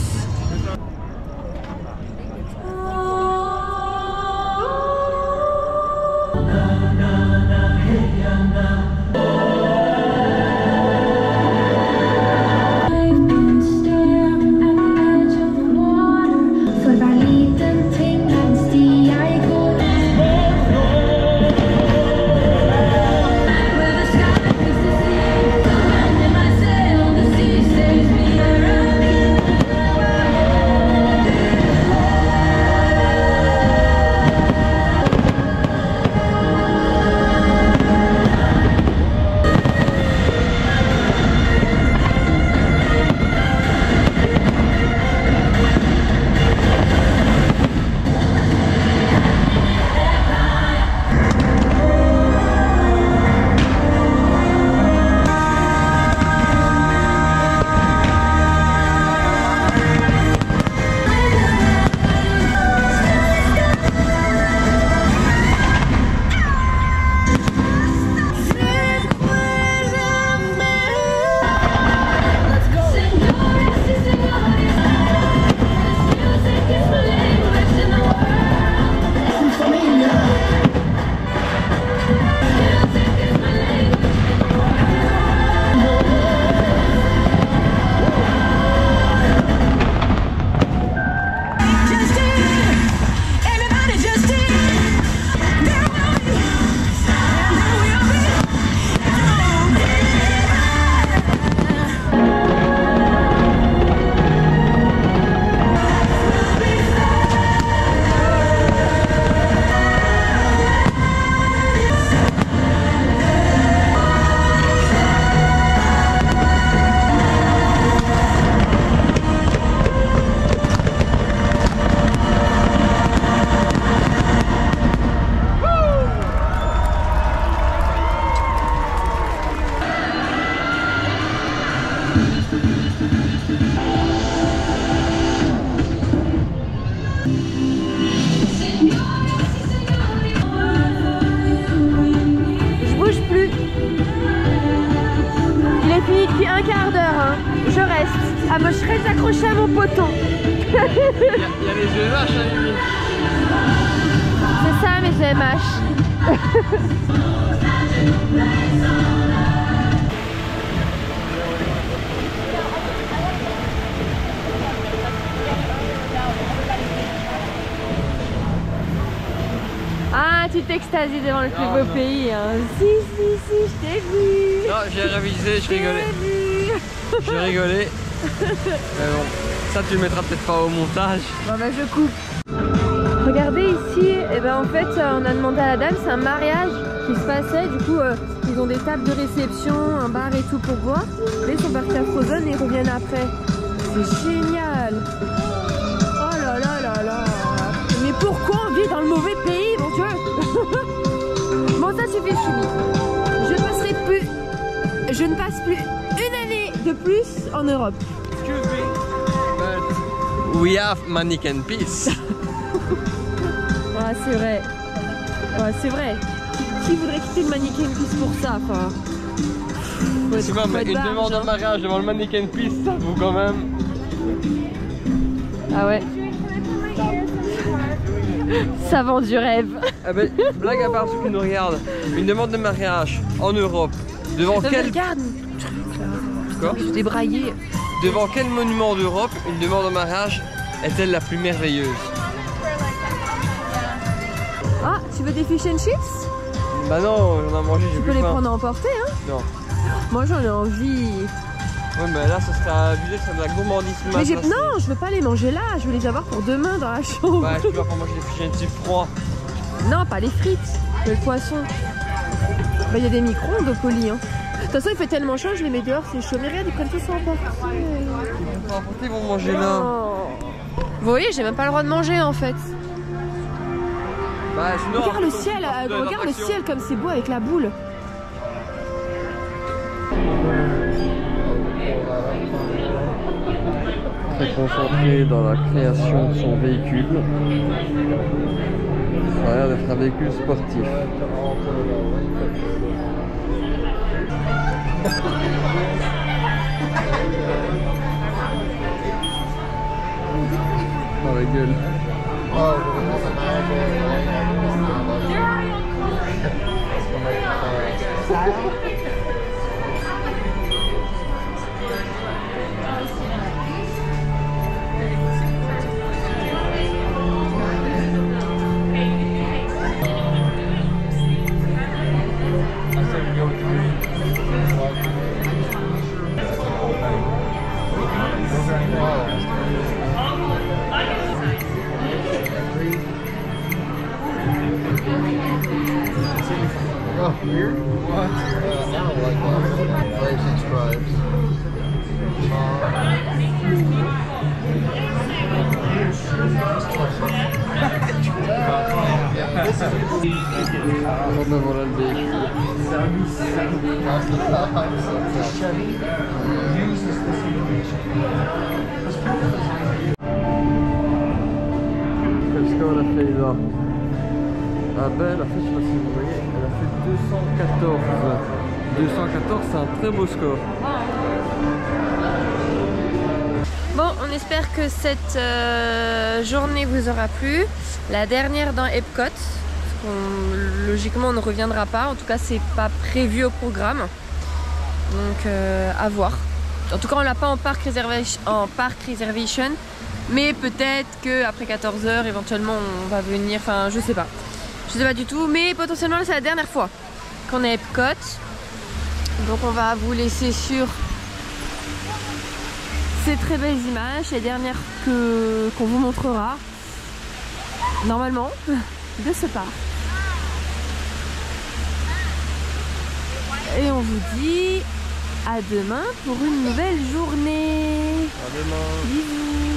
Speaker 1: depuis un quart d'heure, hein. Je reste. Ah moi je serais accrochée à mon poteau.
Speaker 2: Il y a les EMH, hein, Lily.
Speaker 1: C'est ça mes EMH. Ah, tu t'extasies devant le plus beau pays, hein. Si, je t'ai vu.
Speaker 2: Non, j'ai révisé, je rigolais. J'ai rigolé. Mais bon, ça tu le mettras peut-être pas au montage.
Speaker 1: Bon bah je coupe. Regardez ici, et ben en fait on a demandé à la dame, c'est un mariage qui se passait, du coup ils ont des tables de réception, un bar et tout pour boire. Là ils sont partis à Frozen et ils reviennent après. C'est génial. Oh là là là là. Mais pourquoi on vit dans le mauvais pays, mon Dieu. Bon ça suffit Choumi. Je ne passe plus une année de plus en Europe.
Speaker 2: Excuse me, but we have Mannequin Peace.
Speaker 1: Ah c'est vrai. Ouais, c'est vrai. Qui voudrait quitter le Mannequin Peace pour ça, enfin.
Speaker 2: Tu vois, mais une demande en mariage devant le Mannequin Peace, ça vaut quand même.
Speaker 1: Ah ouais. Ça vend du rêve.
Speaker 2: Ah ben, blague à part ceux qui nous regardent, une demande de mariage en Europe, devant quel...
Speaker 1: Regarde.
Speaker 2: Quoi?
Speaker 1: Je suis débraillée.
Speaker 2: Devant quel monument d'Europe une demande en mariage est-elle la plus merveilleuse?
Speaker 1: Ah, tu veux des fish and chips?
Speaker 2: Bah non, j'en ai mangé, j'ai
Speaker 1: Tu
Speaker 2: plus
Speaker 1: peux les
Speaker 2: faim.
Speaker 1: prendre à emporter, hein?
Speaker 2: Non.
Speaker 1: Moi j'en ai envie.
Speaker 2: Ouais, mais là, ça serait abusé, ça de la gourmandise.
Speaker 1: Mais non, je veux pas les manger là, je veux les avoir pour demain dans la chambre.
Speaker 2: Bah, je peux pas manger des fish and chips froids.
Speaker 1: Non, pas les frites, le poisson. Bah, il y a des micro-ondes au colis, hein. De toute façon, il fait tellement chaud, je les mets dehors, c'est chaud. Mais regarde, ils prennent tout ça emporter.
Speaker 2: Ils vont manger là.
Speaker 1: Vous voyez, j'ai même pas le droit de manger en fait.
Speaker 2: Bah, sinon,
Speaker 1: Regarde le ciel, regarde le ciel comme c'est beau avec la boule.
Speaker 2: Très concentré dans la création de son véhicule. Ça a l'air d'être un véhicule sportif. Dans la gueule.
Speaker 8: Weird? What? I don't like that. Racing stripes.
Speaker 2: Voilà le véhicule. Quel score elle a fait là? Ah ben elle a fait, je sais pas si vous voyez, elle a fait 214. 214 c'est un très beau score.
Speaker 1: Bon, on espère que cette journée vous aura plu. La dernière dans Epcot. Logiquement on ne reviendra pas. En tout cas c'est pas prévu au programme. Donc à voir. En tout cas on l'a pas en park reservation. Mais peut-être qu'après 14 h éventuellement on va venir. Enfin je sais pas. Je sais pas du tout. Mais potentiellement c'est la dernière fois qu'on est à Epcot. Donc on va vous laisser sur ces très belles images, les dernières qu'on vous montrera normalement de ce parc. Et on vous dit à demain pour une nouvelle journée.
Speaker 2: À demain.
Speaker 1: Bisous.